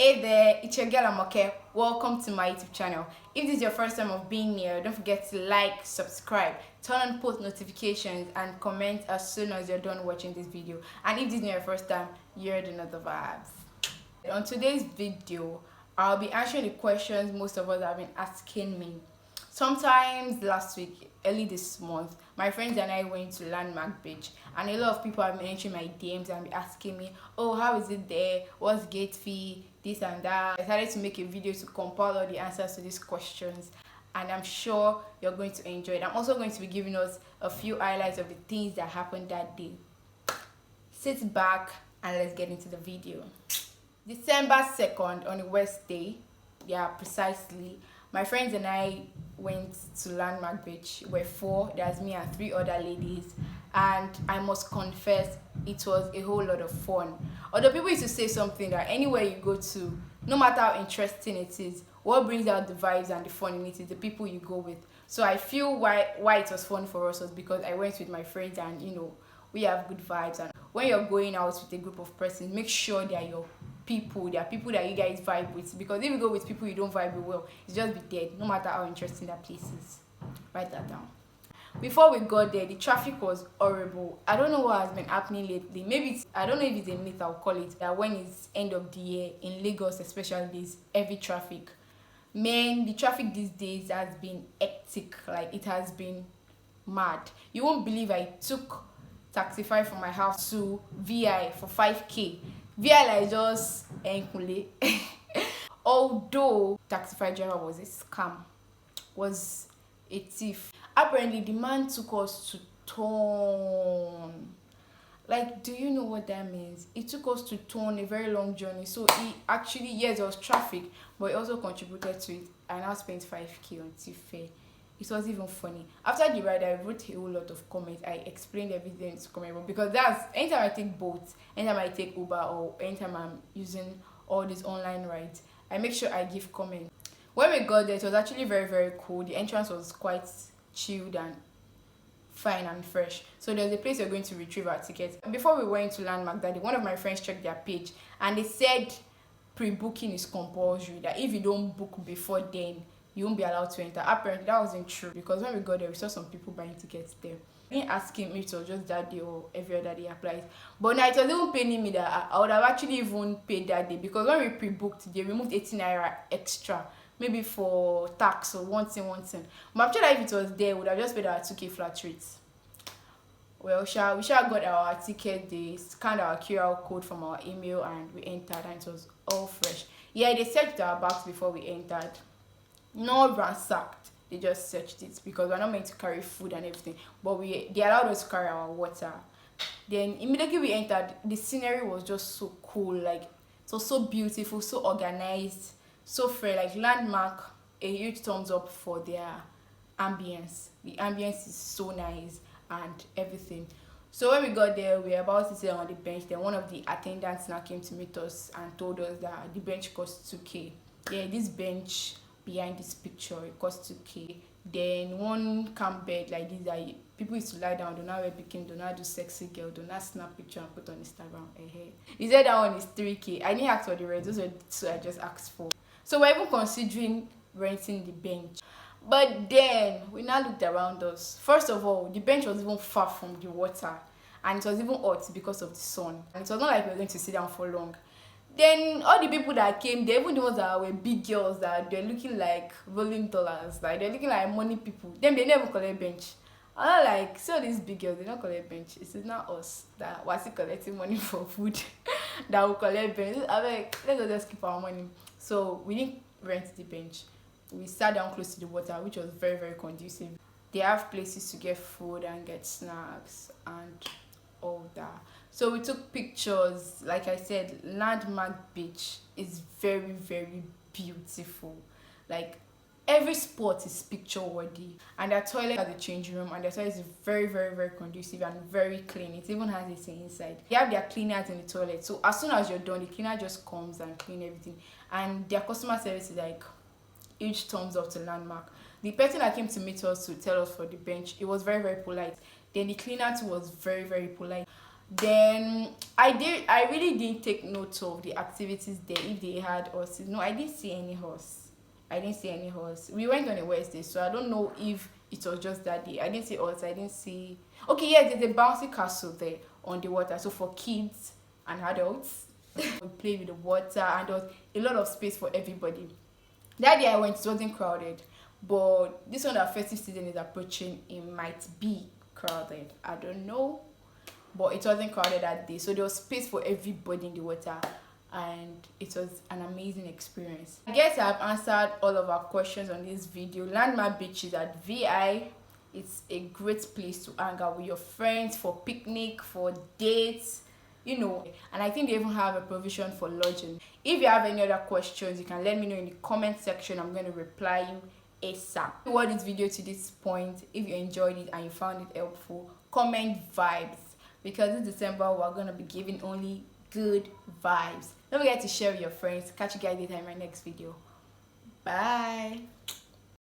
Hey there, it's your girl Amoke. Welcome to my YouTube channel. If this is your first time of being here, don't forget to like, subscribe, turn on post notifications, and comment as soon as you're done watching this video. And if this is your first time, you already know the vibes. On today's video, I'll be answering the questions most of us have been asking me. Sometimes last week, early this month, my friends and I went to Landmark Beach, and a lot of people have been entering my DMs and be asking me, oh, how is it there? What's gate fee? This and that. I decided to make a video to compile all the answers to these questions, and I'm sure you're going to enjoy it. I'm also going to be giving us a few highlights of the things that happened that day. Sit back and let's get into the video. December 2nd, on a Wednesday, yeah, precisely, my friends and I went to Landmark Beach. We're four, there's me and three other ladies, and I must confess, it was a whole lot of fun. Although people used to say something that anywhere you go to, no matter how interesting it is, what brings out the vibes and the fun in it is the people you go with. So I feel why it was fun for us was because I went with my friends, and we have good vibes. And when you're going out with a group of persons, make sure they are your people. They are people that you guys vibe with, because if you go with people you don't vibe with well, it's just be dead, no matter how interesting that place is. Write that down. Before we got there, the traffic was horrible. I don't know what has been happening lately. Maybe I don't know if it's a myth, I'll call it, that when it's end of the year in Lagos especially, there's heavy traffic. Man, the traffic these days has been hectic. Like, it has been mad. You won't believe I took Taxify from my house to VI for 5k. VI like just enkule. Although Taxify driver was a scam, was a thief. Apparently the man took us to Torn. Like, do you know what that means? It took us to Torn, a very long journey. So he actually, yes, there was traffic, but he also contributed to it. I now spent 5k on thief fare. It was even funny. After the ride, I wrote a whole lot of comments. I explained everything to comment, because that's anytime I take boats, anytime I take Uber, or anytime I'm using all these online rides, I make sure I give comments. When we got there, it was actually very, very cool. The entrance was quite chilled and fine and fresh. So there's a place we're going to retrieve our tickets. Before we went to Landmark that day, one of my friends checked their page, and they said pre-booking is compulsory, that if you don't book before then, you won't be allowed to enter. Apparently that wasn't true, because when we got there, we saw some people buying tickets there. I didn't ask him if it was just that day or every other day applies. But now it was even paying me that I would have actually even paid that day, because when we pre-booked, they removed 18 naira extra, maybe for tax or one thing. But I'm sure that if it was there, we would have just paid our 2k flat rates. Well, we got our ticket, they scanned our QR code from our email, and we entered, and it was all fresh. Yeah, they searched our bags before we entered. Not ransacked, they just searched it, because we're not meant to carry food and everything, but they allowed us to carry our water. Then immediately we entered, the scenery was just so cool. Like, it was so beautiful, so organized, so fair. Like, Landmark, a huge thumbs up for their ambience. The ambience is so nice and everything. So when we got there, we were about to sit on the bench. Then one of the attendants now came to meet us and told us that the bench cost 2k. Yeah, this bench behind this picture, it costs 2k. Then one camp bed like this that people used to lie down, do not wear bikini, do not do sexy girl, do not snap picture and put on Instagram. He said that one is 3k. I didn't ask for the rest, those were the two I just asked for. So we're even considering renting the bench. But then we now looked around us. First of all, the bench was even far from the water, and it was even hot because of the sun. And it was not like we were going to sit down for long. Then all the people that came, they even the ones that were big girls, that they're looking like rolling dollars, like they're looking like money people. Then they never collect bench. I'm not like, so these big girls, they don't collect bench. It's not us that was collecting money for food that will collect bench. I'm like, let's just keep our money. So we didn't rent the bench. We sat down close to the water, which was very, very conducive. They have places to get food and get snacks and all that. So we took pictures. Like I said, Landmark Beach is very, very beautiful. Like, every spot is picture worthy, and their toilet has a changing room, and their toilet is very, very, very conducive and very clean. It even has AC inside. They have their cleaners in the toilet, so as soon as you're done, the cleaner just comes and clean everything. And their customer service is like huge thumbs up to Landmark. The person that came to meet us to tell us for the bench, it was very, very polite. Then the cleaner too was very, very polite. Then I really didn't take note of the activities there, if they had horses. No, I didn't see any horse. I didn't see any horse. We went on a Wednesday, so I don't know if it was just that day. I didn't see horse. I didn't see. Okay, yes, there's a bouncy castle there on the water. So for kids and adults, we play with the water, and there was a lot of space for everybody. That day I went, it wasn't crowded, but this one that festive season is approaching, it might be crowded. I don't know, but it wasn't crowded that day, so there was space for everybody in the water, and it was an amazing experience. I guess I've answered all of our questions on this video. Landmark beaches at VI, it's a great place to hang out with your friends, for picnic, for dates, and I think they even have a provision for lodging. If you have any other questions, you can let me know in the comment section. I'm going to reply you ASAP. If you watched this video to this point, if you enjoyed it and you found it helpful, comment vibes, because this December we're going to be giving only good vibes. Don't forget to share with your friends. Catch you guys later in my next video. Bye.